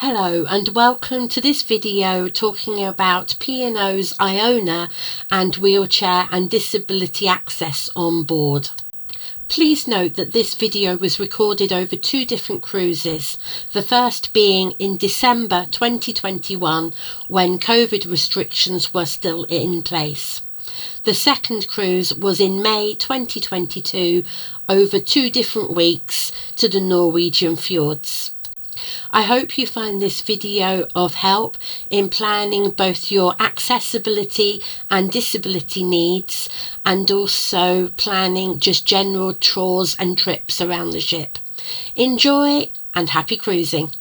Hello and welcome to this video talking about P&O's Iona and wheelchair and disability access on board. Please note that this video was recorded over two different cruises, the first being in December 2021 when COVID restrictions were still in place. The second cruise was in May 2022 over 2 different weeks to the Norwegian fjords. I hope you find this video of help in planning both your accessibility and disability needs and also planning just general tours and trips around the ship. Enjoy and happy cruising.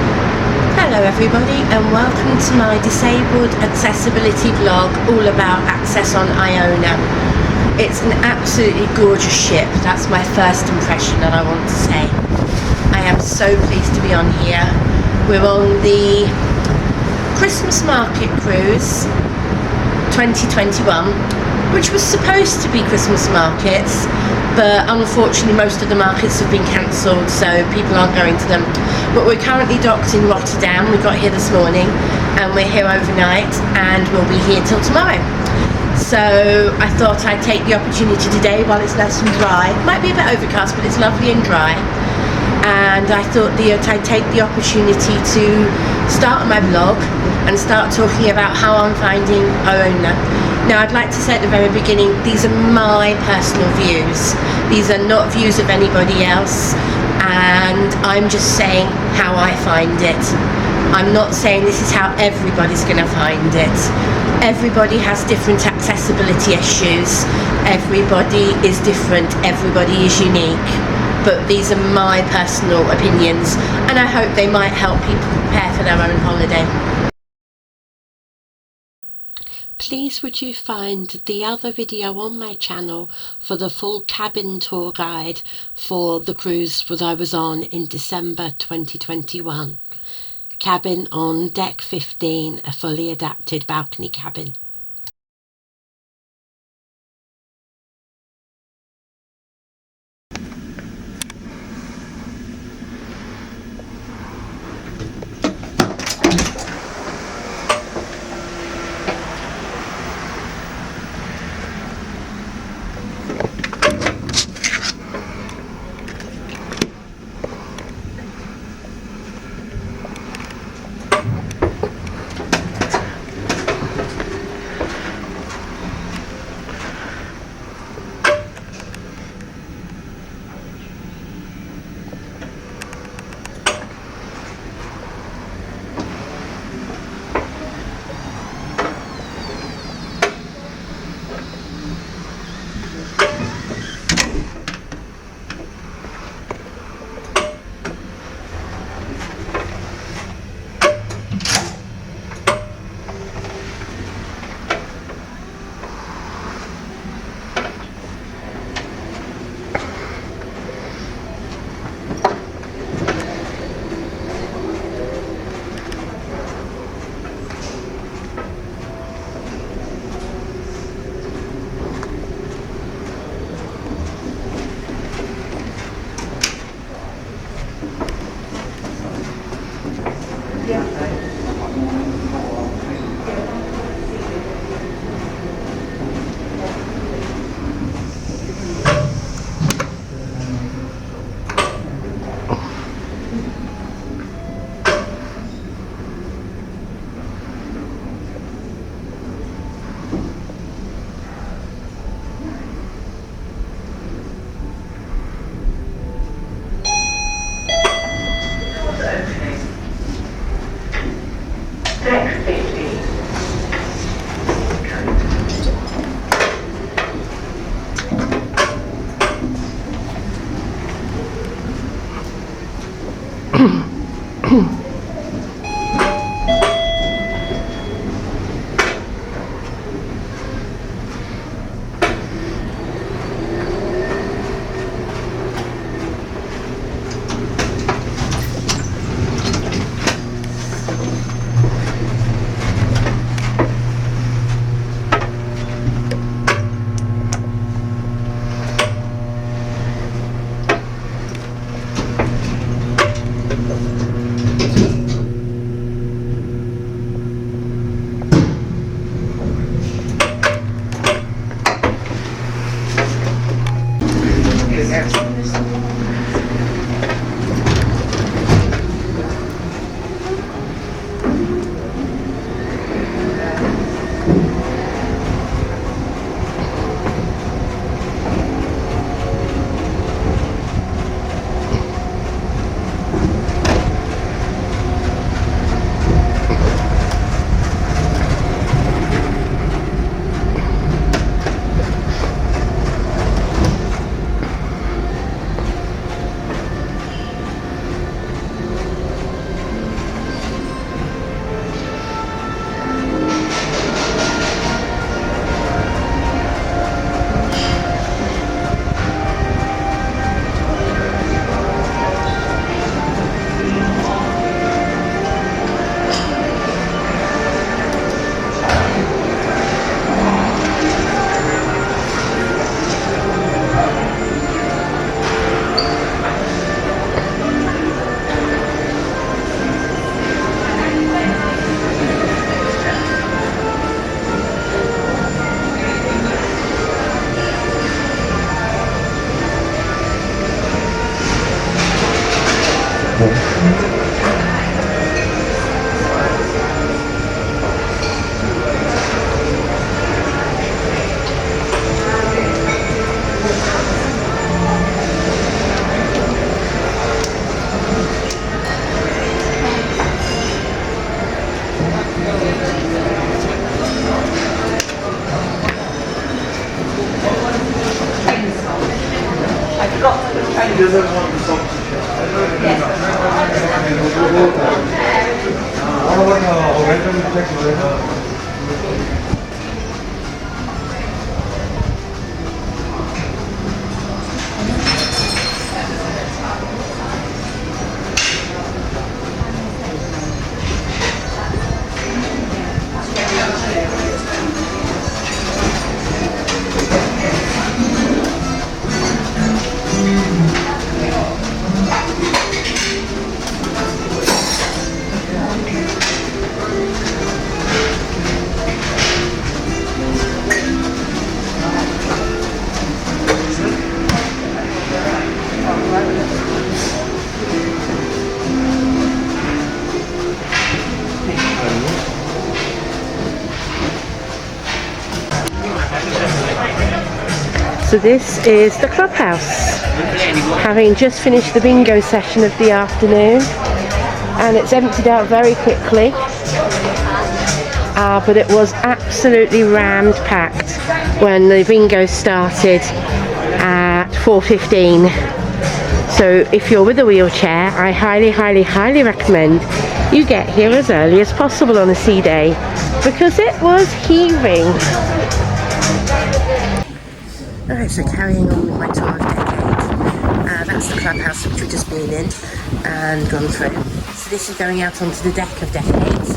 Hello everybody and welcome to my disabled accessibility vlog all about access on Iona. It's an absolutely gorgeous ship, that's my first impression that I want to say. I am so pleased to be on here. We're on the Christmas Market Cruise 2021, which was supposed to be Christmas markets, but unfortunately most of the markets have been cancelled, so people aren't going to them. But we're currently docked in Rotterdam. We got here this morning and we're here overnight and we'll be here till tomorrow. So I thought I'd take the opportunity today while it's nice and dry. Might be a bit overcast, but it's lovely and dry. And I thought I'd take the opportunity to start my vlog and start talking about how I'm finding Iona. Now I'd like to say at the very beginning, these are my personal views. These are not views of anybody else, and I'm just saying how I find it. I'm not saying this is how everybody's going to find it. Everybody has different accessibility issues. Everybody is different. Everybody is unique. But these are my personal opinions and I hope they might help people prepare for their own holiday. Please would you find the other video on my channel for the full cabin tour guide for the cruise that I was on in December 2021. Cabin on deck 15, a fully adapted balcony cabin. So this is the clubhouse, having just finished the bingo session of the afternoon, and it's emptied out very quickly, but it was absolutely rammed packed when the bingo started at 4:15. So if you're with a wheelchair, I highly recommend you get here as early as possible on a sea day, because it was heaving. Alright, so carrying on with my tour of Decade. That's the clubhouse which we've just been in and gone through. So this is going out onto the deck of Decades,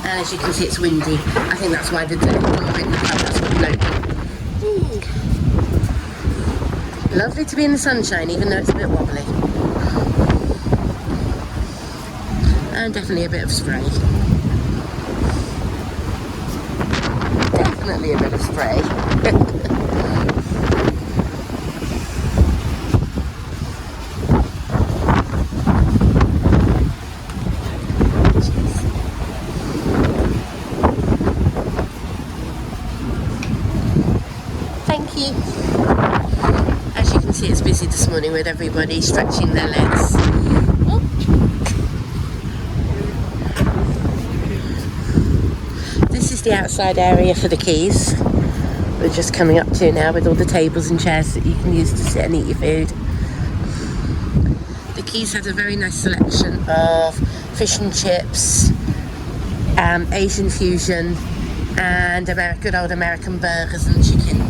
and as you can see it's windy. I think that's why the clubhouse was floating. Lovely to be in the sunshine, even though it's a bit wobbly. And definitely a bit of spray. Definitely a bit of spray. Thank you. As you can see, it's busy this morning with everybody stretching their legs. Oh. This is the outside area for the quays. We're just coming up to now with all the tables and chairs that you can use to sit and eat your food. The quays had a very nice selection of fish and chips, Asian fusion, and good old American burgers and chicken.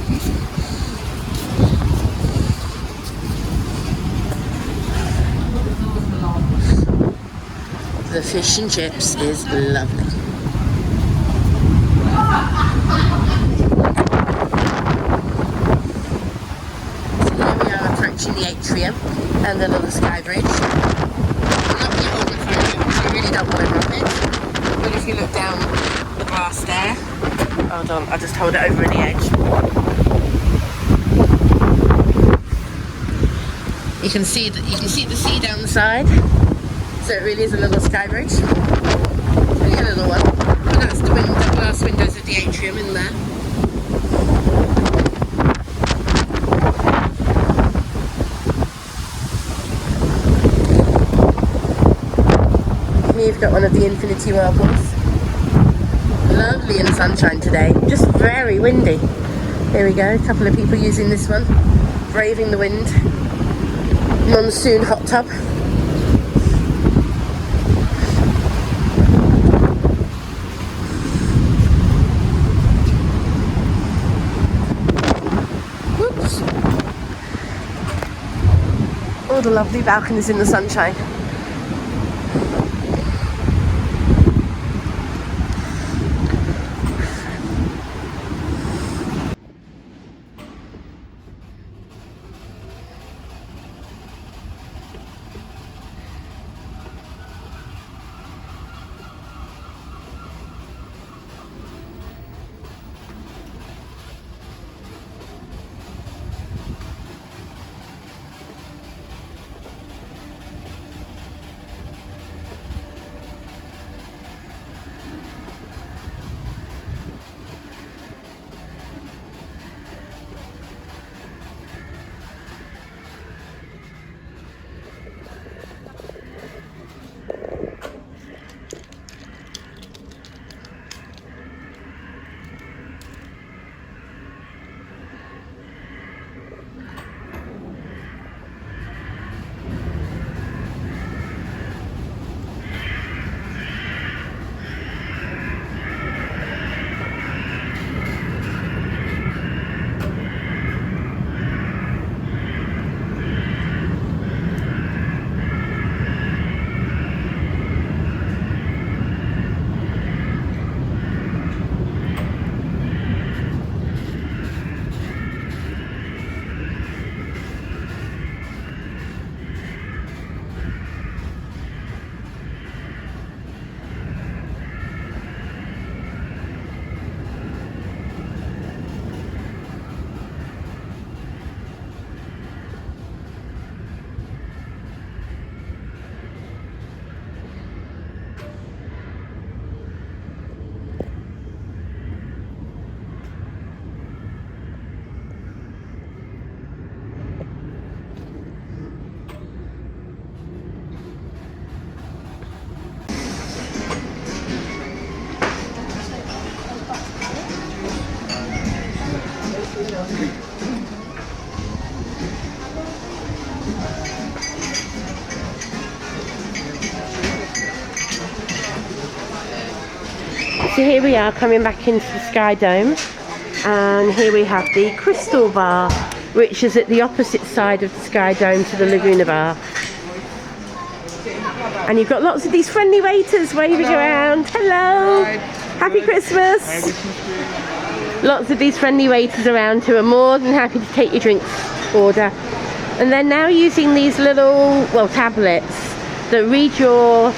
The fish and chips is lovely. So here we are approaching the atrium and the little sky bridge. Not yet Hold on, I'll just hold it over the edge. You can see the sea down the side. So it really is a little sky bridge. Only a little one. And that's the glass windows of the atrium in there. Here you've got one of the infinity whirlpools. Lovely in the sunshine today, just very windy. Here we go, a couple of people using this one, braving the wind. Monsoon hot tub. Whoops. All the lovely balconies in the sunshine. So here we are coming back into the Sky Dome, and here we have the Crystal Bar, which is at the opposite side of the Sky Dome to the Laguna Bar. And you've got lots of these friendly waiters waving around. Hello! Happy Christmas! Lots of these friendly waiters around who are more than happy to take your drinks order. And they're now using these little, well, tablets that read your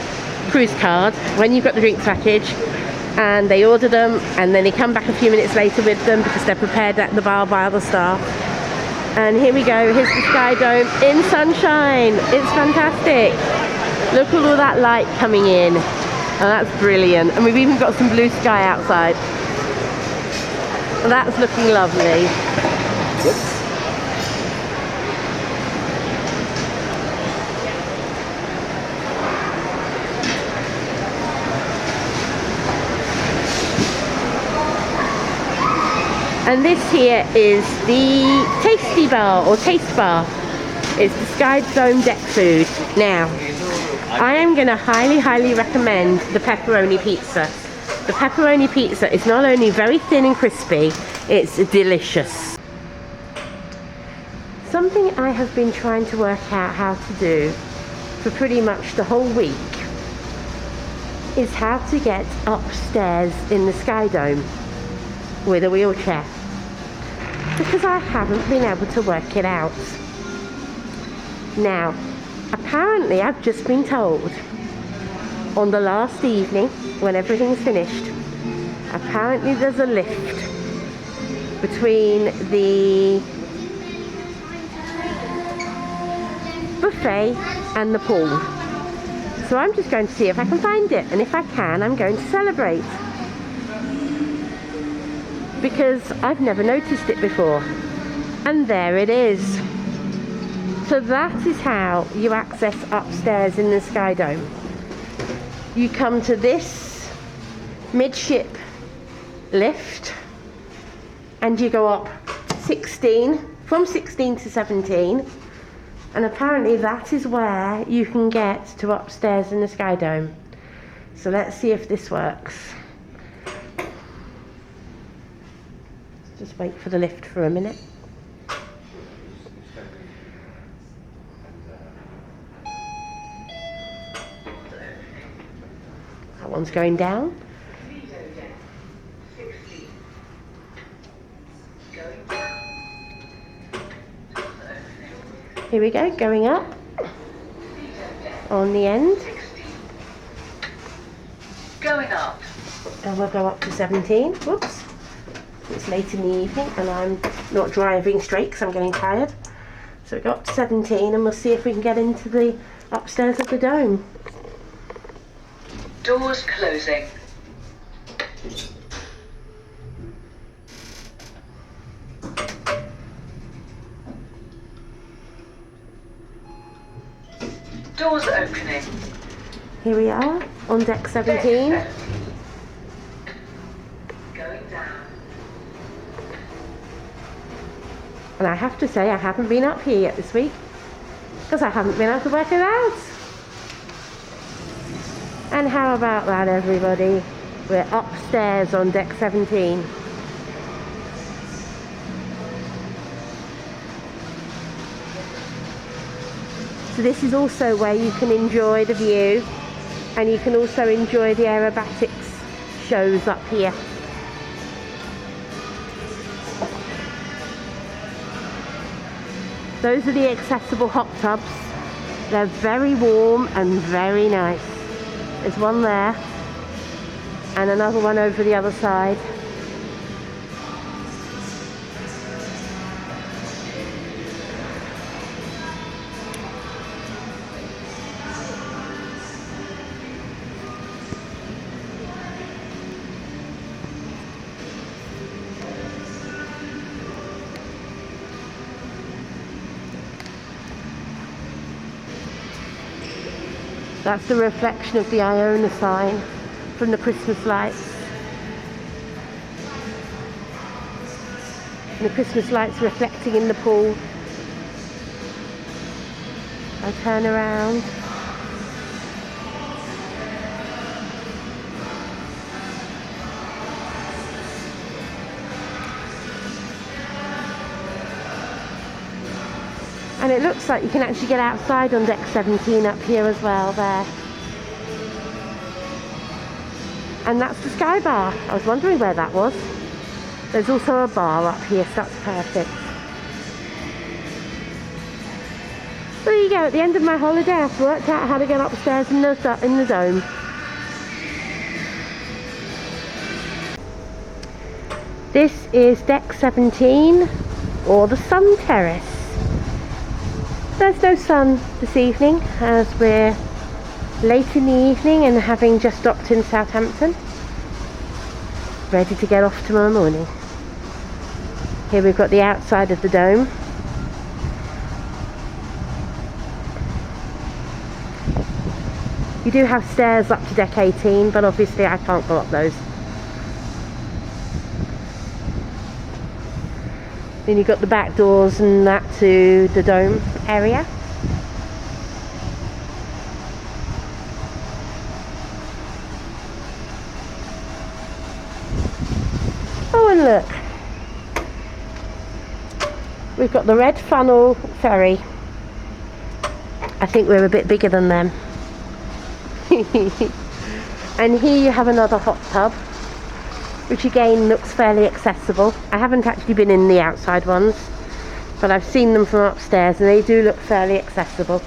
cruise card when you've got the drinks package, and they order them and then they come back a few minutes later with them because they're prepared at the bar by other staff. And here we go, here's the Sky Dome in sunshine. It's fantastic. Look at all that light coming in. Oh, that's brilliant. And we've even got some blue sky outside. That's looking lovely. Whoops. And this here is the Tasty Bar, or Taste Bar. It's the Sky Dome deck food. Now, I am going to highly recommend the pepperoni pizza. The pepperoni pizza is not only very thin and crispy, it's delicious. Something I have been trying to work out how to do for pretty much the whole week is how to get upstairs in the Sky Dome with a wheelchair, because I haven't been able to work it out. Now, apparently I've just been told on the last evening when everything's finished Apparently there's a lift between the buffet and the pool. So I'm just going to see if I can find it, and if I can, I'm going to celebrate. Because I've never noticed it before. And there it is. So that is how you access upstairs in the Sky Dome. You come to this midship lift and you go up 16, from 16 to 17, and apparently that is where you can get to upstairs in the Sky Dome. So let's see if this works. Just wait for the lift for a minute. That one's going down. Here we go, going up on the end. Going up. And we'll go up to 17. Whoops. It's late in the evening and I'm not driving straight because I'm getting tired. So we go up to 17 and we'll see if we can get into the upstairs of the dome. Doors closing. Doors opening. Here we are on deck 17. Going down. And I have to say I haven't been up here yet this week because I haven't been able to work it out. And how about that, everybody? We're upstairs on deck 17. So this is also where you can enjoy the view, and you can also enjoy the aerobatics shows up here. Those are the accessible hot tubs. They're very warm and very nice. There's one there and another one over the other side. That's the reflection of the Iona sign from the Christmas lights. And the Christmas lights reflecting in the pool. I turn around. And it looks like you can actually get outside on deck 17 up here as well there. And that's the Sky Bar. I was wondering where that was. There's also a bar up here, so that's perfect. So there you go, at the end of my holiday I've worked out how to get upstairs in the dome. This is deck 17, or the Sun Terrace. There's no sun this evening as we're late in the evening and having just docked in Southampton, ready to get off tomorrow morning. Here we've got the outside of the dome. You do have stairs up to deck 18, but obviously I can't go up those. Then you've got the back doors and that to the dome area. Oh, and look, we've got the Red Funnel Ferry. I think we're a bit bigger than them. And here you have another hot tub, which again looks fairly accessible. I haven't actually been in the outside ones, but I've seen them from upstairs and they do look fairly accessible.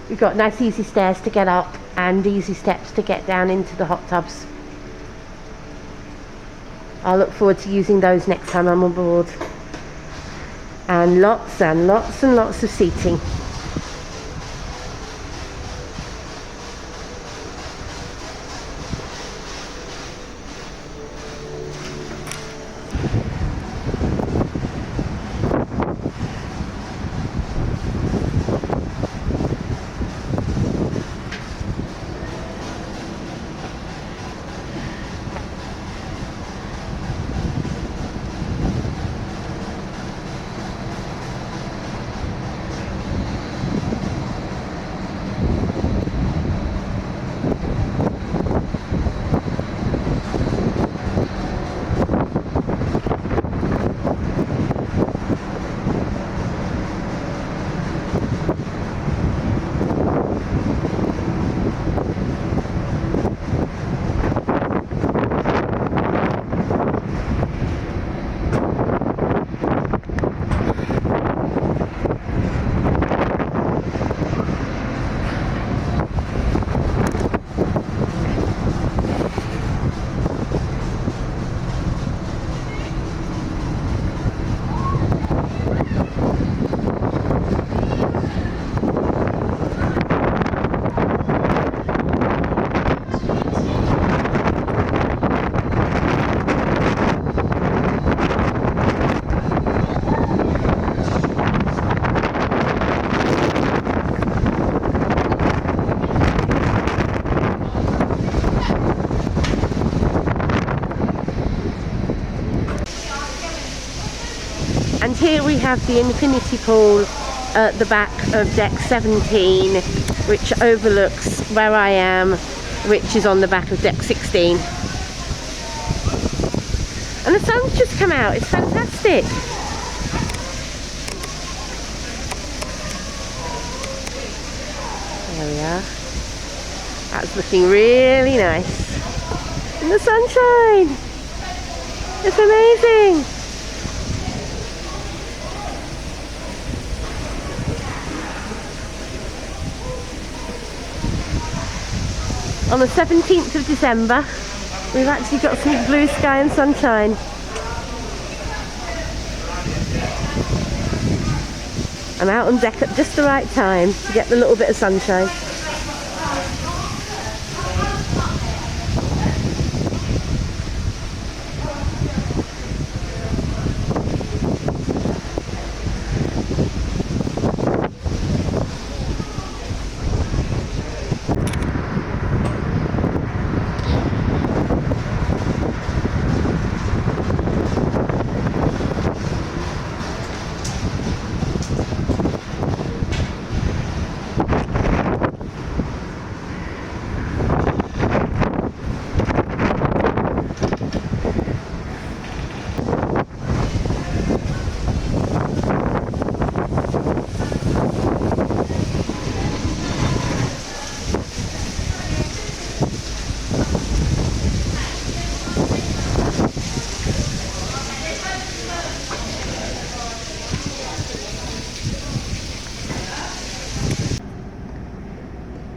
We've got nice easy stairs to get up and easy steps to get down into the hot tubs. I'll look forward to using those next time I'm on board. And lots and lots and lots of seating. And here we have the infinity pool at the back of deck 17, which overlooks where I am, which is on the back of deck 16. And the sun's just come out, it's fantastic. There we are. That's looking really nice. In the sunshine. It's amazing. On the 17th of December, we've actually got some blue sky and sunshine. I'm out on deck at just the right time to get the little bit of sunshine.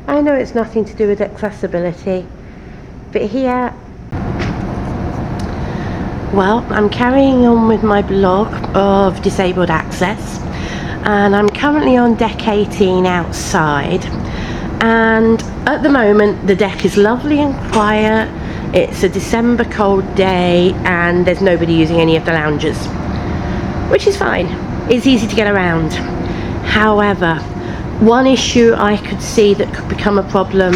I know it's nothing to do with accessibility, but here, well, I'm carrying on with my blog of disabled access, and I'm currently on deck 18 outside, and at the moment the deck is lovely and quiet. It's a December cold day and there's nobody using any of the lounges, which is fine. It's easy to get around. However, one issue I could see that could become a problem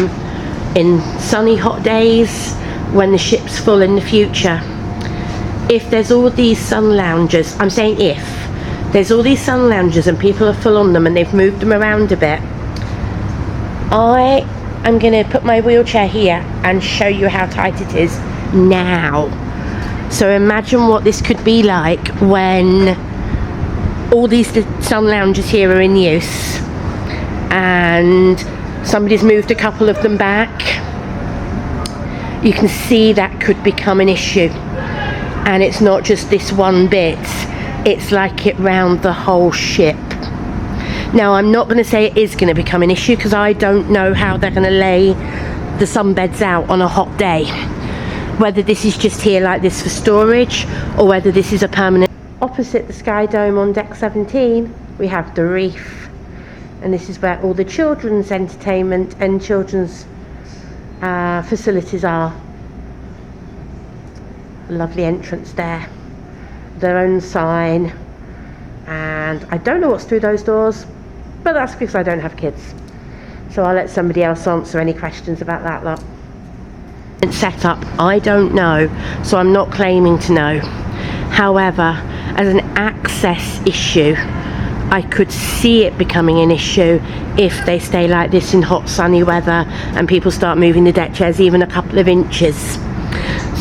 in sunny hot days when the ship's full in the future, if there's all these sun loungers, I'm saying if there's all these sun loungers and people are full on them and they've moved them around a bit, I am going to put my wheelchair here and show you how tight it is now. So imagine what this could be like when all these sun loungers here are in use and somebody's moved a couple of them back. You can see that could become an issue, and it's not just this one bit, it's like it round the whole ship. Now, I'm not going to say it is going to become an issue because I don't know how they're going to lay the sunbeds out on a hot day. Whether this is just here like this for storage or whether this is a permanent. Opposite the Sky Dome on deck 17, we have the reef. And this is where all the children's entertainment and children's facilities are. A lovely entrance there. Their own sign. And I don't know what's through those doors, but that's because I don't have kids. So I'll let somebody else answer any questions about that lot. Set up, I don't know, so I'm not claiming to know. However, as an access issue, I could see it becoming an issue if they stay like this in hot sunny weather and people start moving the deck chairs even a couple of inches.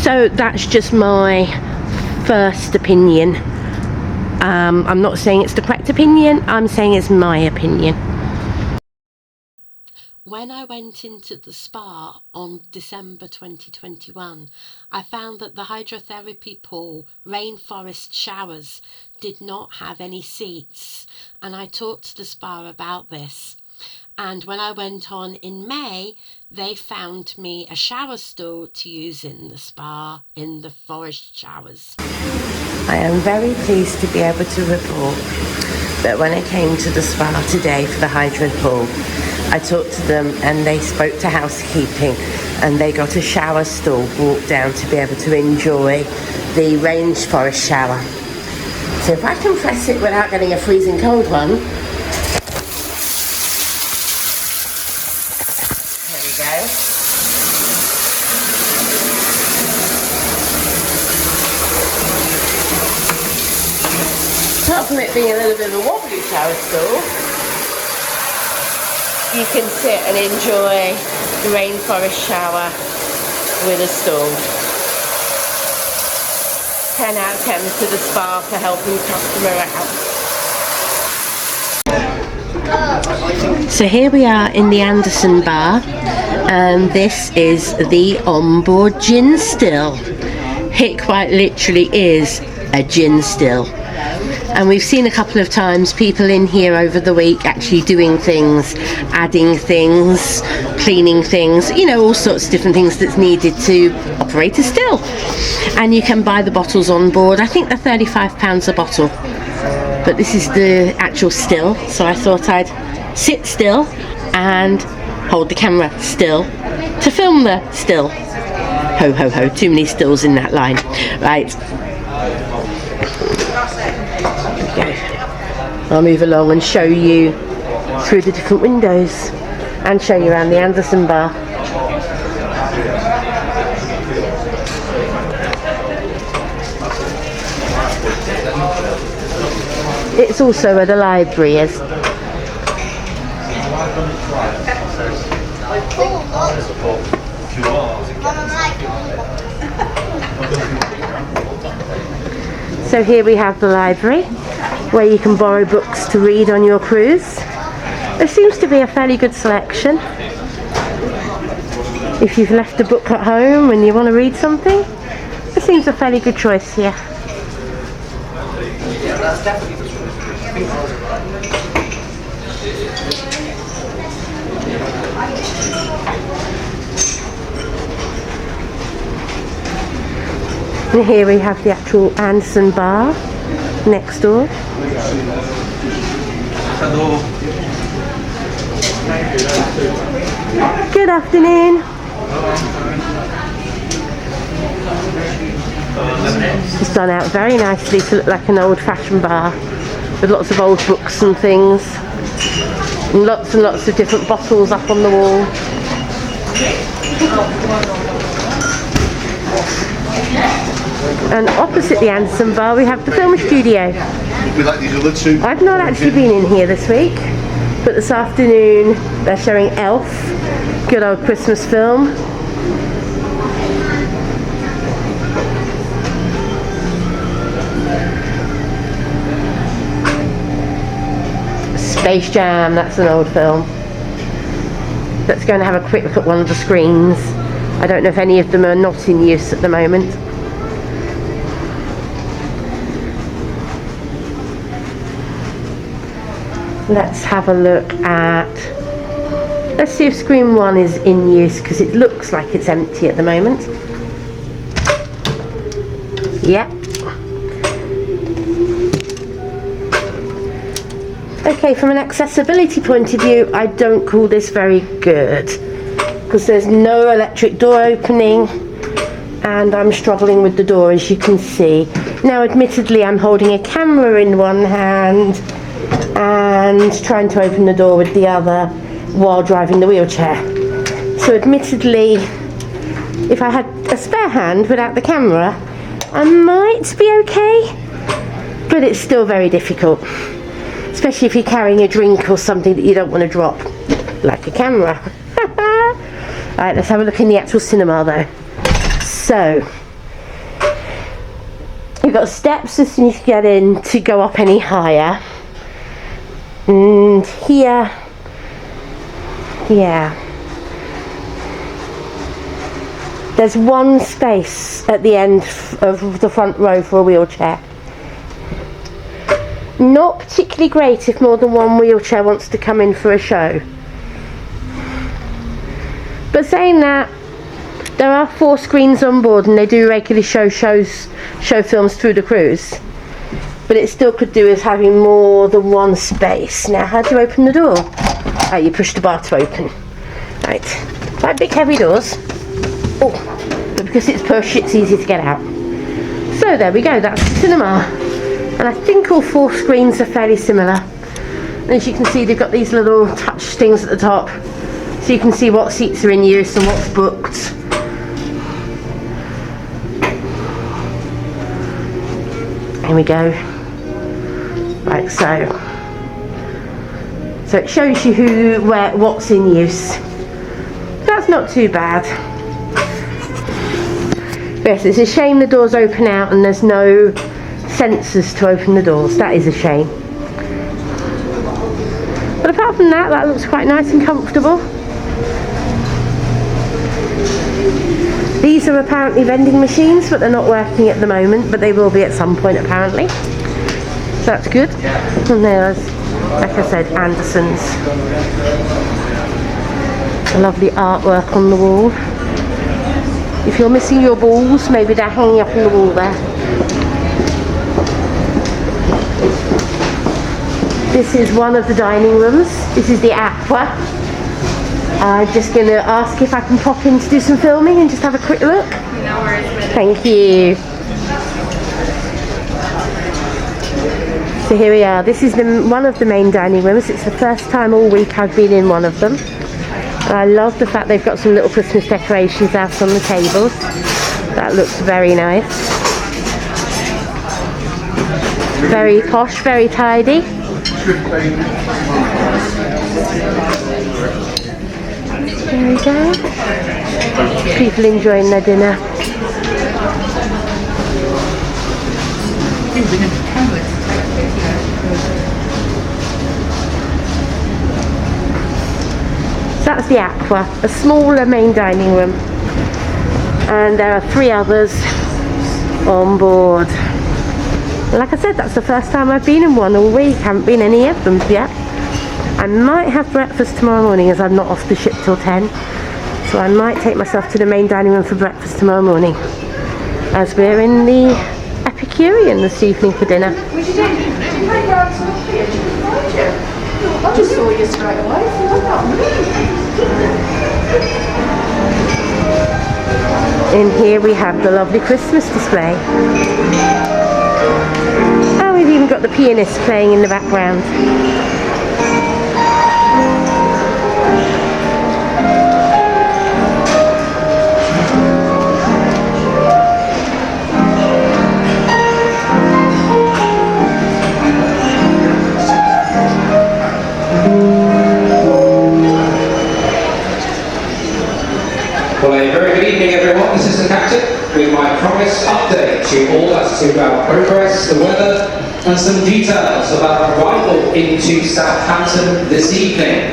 So that's just my first opinion. I'm not saying it's the correct opinion, I'm saying it's my opinion. When I went into the spa on December 2021, I found that the hydrotherapy pool, rainforest showers, did not have any seats. And I talked to the spa about this. And when I went on in May, they found me a shower stool to use in the spa, in the forest showers. I am very pleased to be able to report that when I came to the spa today for the hydro pool, I talked to them and they spoke to housekeeping and they got a shower stool brought down to be able to enjoy the rainforest shower. So if I can press it without getting a freezing cold one, there we go. Apart from it being a little bit of a wobbly shower stool, you can sit and enjoy the rainforest shower with a stool. 10 out of 10 to the spa for helping customer out. So here we are in the Anderson bar, and this is the onboard gin still. It quite literally is a gin still. And we've seen a couple of times people in here over the week actually doing things, adding things, cleaning things, you know, all sorts of different things that's needed to operate a still. And you can buy the bottles on board. I think they're £35 a bottle. But this is the actual still, so I thought I'd sit still and hold the camera still to film the still. Ho ho ho, too many stills in that line. Right. I'll move along and show you through the different windows and show you around the Anderson bar. It's also where the library is. So here we have the library, where you can borrow books to read on your cruise. There seems to be a fairly good selection. If you've left a book at home and you want to read something, there seems a fairly good choice here. And here we have the actual Anderson bar next door. Hello. Good afternoon. It's done out very nicely to look like an old-fashioned bar with lots of old books and things, and lots of different bottles up on the wall. And opposite the Anderson bar we have the film studio. We like these other two. I've not actually been in here this week, but this afternoon they're showing Elf, good old Christmas film. Space Jam, that's an old film. Let's go and have a quick look at one of the screens. I don't know if any of them are not in use at the moment. let's have a look at, let's see if screen 1 is in use, because it looks like it's empty at the moment. Yep. Okay, from an accessibility point of view, I don't call this very good, because there's no electric door opening, and I'm struggling with the door, as you can see. Now, admittedly, I'm holding a camera in one hand and trying to open the door with the other while driving the wheelchair. So admittedly, if I had a spare hand without the camera, I might be okay, but it's still very difficult, especially if you're carrying a drink or something that you don't want to drop, like a camera. Alright, let's have a look in the actual cinema though. So, you've got steps as soon as you get in to go up any higher. And here, yeah, there's one space at the end of the front row for a wheelchair. Not particularly great if more than one wheelchair wants to come in for a show. But saying that, there are 4 screens on board and they do regularly show films through the cruise. But it still could do with having more than one space. Now, how do you open the door? Oh, you push the bar to open. Right. Quite big, heavy doors. Oh, but because it's push, it's easy to get out. So there we go, that's the cinema. And I think all 4 screens are fairly similar. And as you can see, they've got these little touch things at the top, so you can see what seats are in use and what's booked. Here we go. Right, so it shows you who, where, what's in use. That's not too bad. Yes, it's a shame the doors open out and there's no sensors to open the doors. That is a shame. But apart from that, that looks quite nice and comfortable. These are apparently vending machines, but they're not working at the moment, but they will be at some point apparently. So that's good. And there's, like I said, Anderson's. A lovely artwork on the wall. If you're missing your balls, maybe they're hanging up on the wall there. This is one of the dining rooms. This is the Aqua. I'm just going to ask if I can pop in to do some filming and just have a quick look. No worries. Thank you. So here we are. This is one of the main dining rooms. It's the first time all week I've been in one of them. I love the fact they've got some little Christmas decorations out on the tables. That looks very nice. Very posh, very tidy. There we go. People enjoying their dinner. So that's the Aqua, a smaller main dining room. And there are 3 others on board. Like I said, that's the first time I've been in one all week. Haven't been any of them yet. I might have breakfast tomorrow morning as I'm not off the ship till 10. So I might take myself to the main dining room for breakfast tomorrow morning, as we're in the Epicurean this evening for dinner. I just saw you straight away. In here we have the lovely Christmas display. Oh, we've even got the pianist playing in the background. Well, a very good evening, everyone. This is the captain with my promised update to all as to our progress, the weather, and some details about our arrival into Southampton this evening.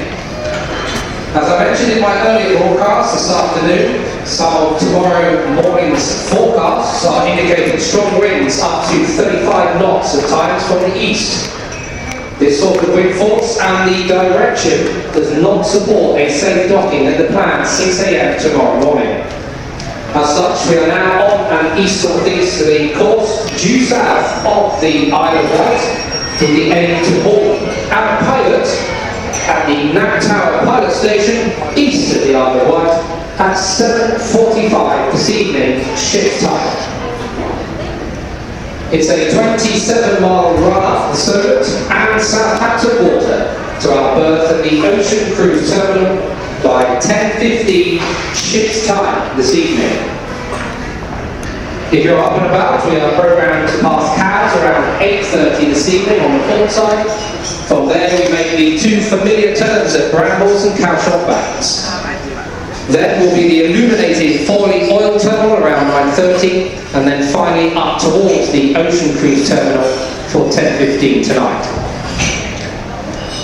As I mentioned in my earlier broadcast this afternoon, some of tomorrow morning's forecasts are indicating strong winds up to 35 knots at times from the east. This sort of wind force and the direction does not support a safe docking at the planned 6 a.m. tomorrow morning. As such, we are now on an east-northeasterly course due south of the Isle of Wight with the aim to board our pilot at the Knack Tower Pilot Station east of the Isle of Wight at 7:45 this evening, ship time. It's a 27-mile run up the Solent and Southampton water to our berth at the Ocean Cruise Terminal by 10:15 ship's time this evening. If you're up and about, we are programmed to pass Cowes around 8:30 this evening on the port side. From there we make the two familiar turns at Brambles and Cowshot Banks. Then will be the illuminated Forley Oil Terminal around 9:30, and then finally up towards the Ocean Cruise Terminal for 10:15 tonight.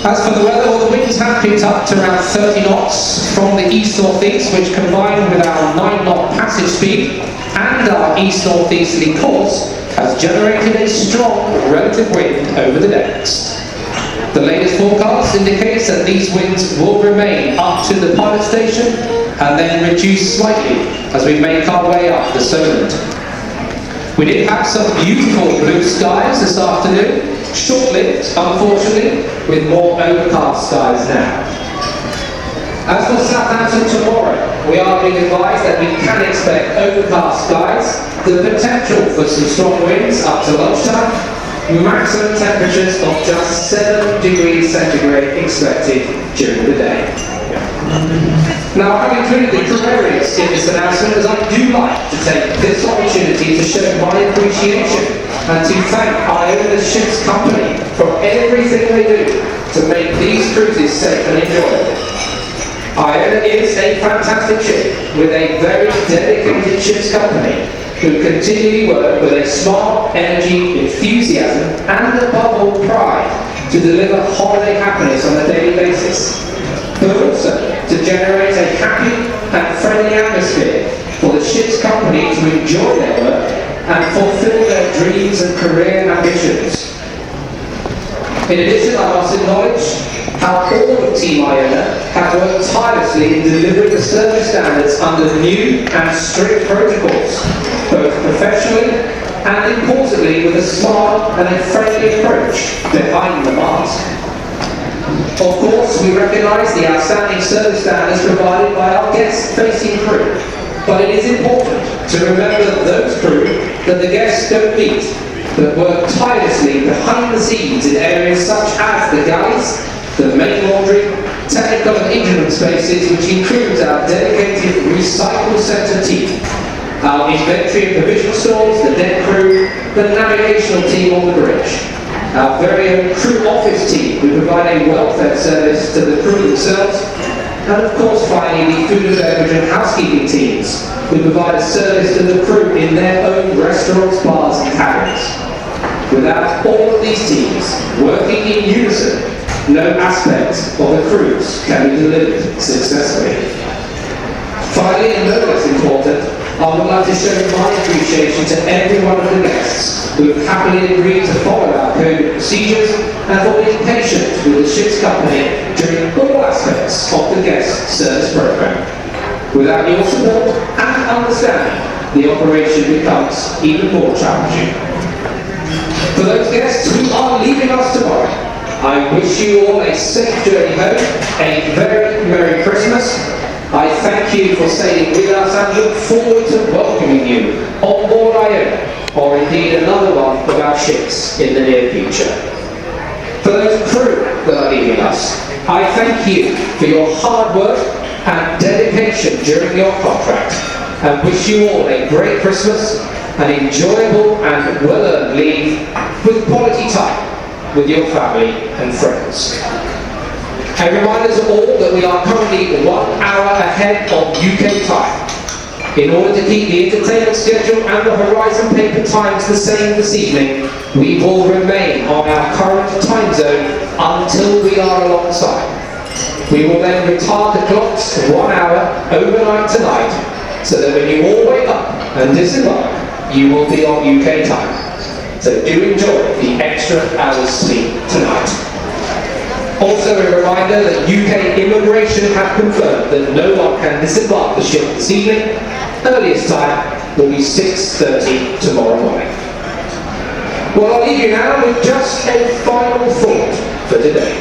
As for the weather, well, the winds have picked up to around 30 knots from the east-northeast, which combined with our 9-knot passage speed and our east-northeasterly course has generated a strong relative wind over the decks. The latest forecast indicates that these winds will remain up to the pilot station and then reduce slightly as we make our way up the Solent. We did have some beautiful blue skies this afternoon, short-lived unfortunately, with more overcast skies now. As for Southampton tomorrow, we are being advised that we can expect overcast skies, the potential for some strong winds up to lunchtime, maximum temperatures of just 7 degrees centigrade expected during the day. Now, I've included the crew areas in this announcement as I do like to take this opportunity to show my appreciation and to thank Iona Ship's Company for everything they do to make these cruises safe and enjoyable. Iona is a fantastic ship with a very dedicated ship's company who continually work with a smart, energy, enthusiasm and above all pride to deliver holiday happiness on a daily basis, but also to generate a happy and friendly atmosphere for the ship's company to enjoy their work and fulfill their dreams and career ambitions. In addition, I must acknowledge how all of Team Iona have worked tirelessly in delivering the service standards under new and strict protocols, both professionally and importantly with a smart and a friendly approach behind the mask. Of course, we recognise the outstanding service standards provided by our guest-facing crew, but it is important to remember those crew that the guests don't meet, but work tirelessly behind the scenes in areas such as the galleys, the main laundry, technical and engine spaces, which includes our dedicated recycle centre team, our inventory and provision stores, the deck crew, the navigational team on the bridge, our very own crew office team who provide a welfare service to the crew themselves, and of course finally the food and beverage and housekeeping teams who provide a service to the crew in their own restaurants, bars and taverns. Without all of these teams working in unison, no aspect of the cruise can be delivered successfully. Finally, and no less important, I would like to show my appreciation to every one of the guests who have happily agreed to follow our COVID procedures and for being patient with the ship's company during all aspects of the guest service programme. Without your support and understanding, the operation becomes even more challenging. For those guests who are leaving us tomorrow, I wish you all a safe journey home, a very Merry Christmas. I thank you for sailing with us and look forward to welcoming you on board Iona, or indeed another one of our ships in the near future. For those crew that are leaving us, I thank you for your hard work and dedication during your contract, and wish you all a great Christmas, an enjoyable and well-earned leave with quality time with your family and friends. A reminder to all that we are currently 1 hour ahead of UK time. In order to keep the entertainment schedule and the Horizon paper times the same this evening, we will remain on our current time zone until we are alongside. We will then retard the clocks to 1 hour overnight tonight, so that when you all wake up and disembark, you will be on UK time. So do enjoy the extra hours sleep tonight. Also a reminder that UK Immigration have confirmed that no one can disembark the ship this evening. Earliest time will be 6:30 tomorrow morning. Well, I'll leave you now with just a final thought for today.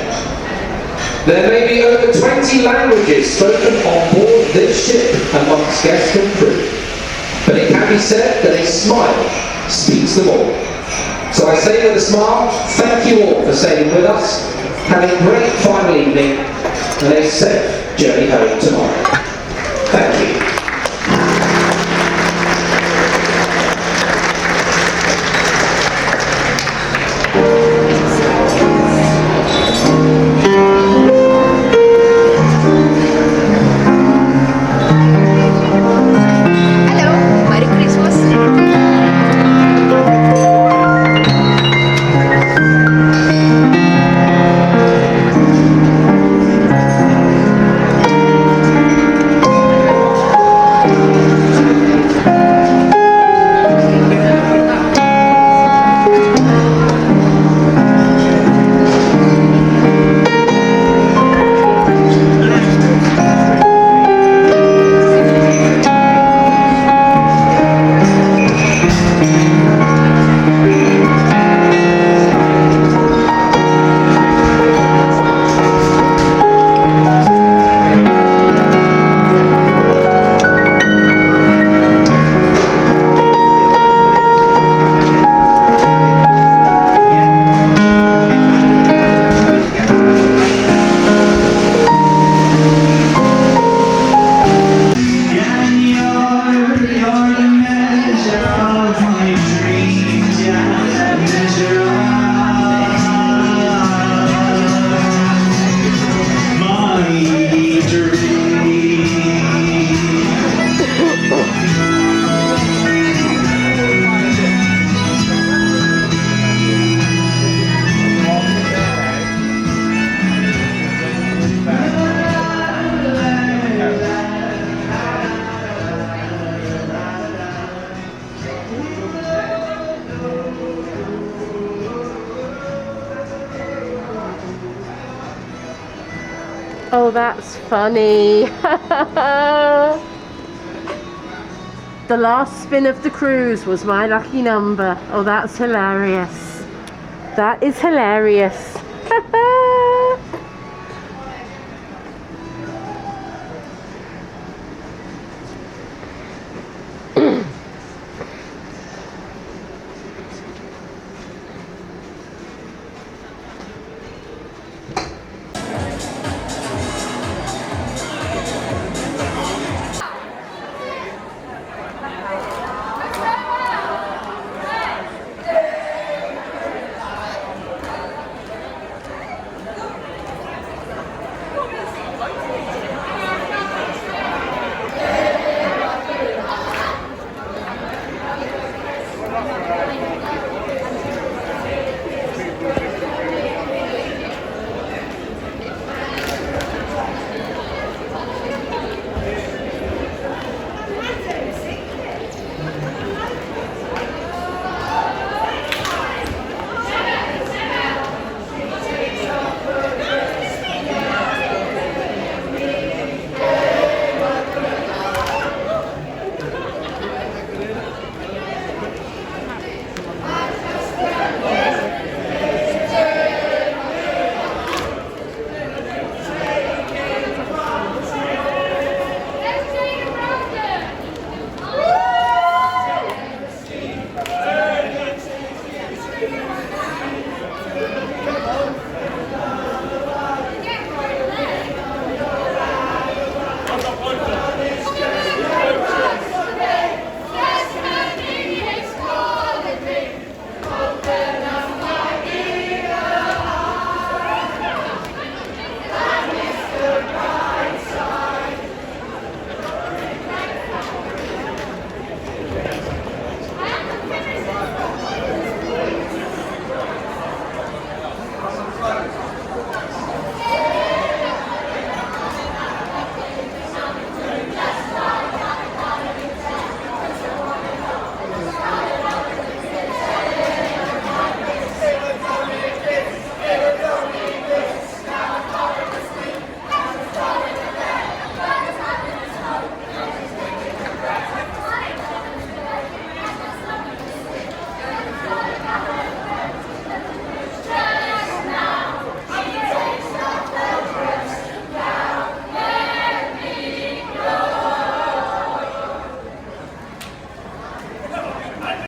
There may be over 20 languages spoken on board this ship amongst guests and crew, but it can be said that a smile speaks them all. So I say with a smile, thank you all for sailing with us. Have a great final evening and a safe journey home tomorrow. Thank you. Hello, Merry Christmas. Oh, that's funny. The last spin of the cruise was my lucky number. Oh, that's hilarious. That is hilarious.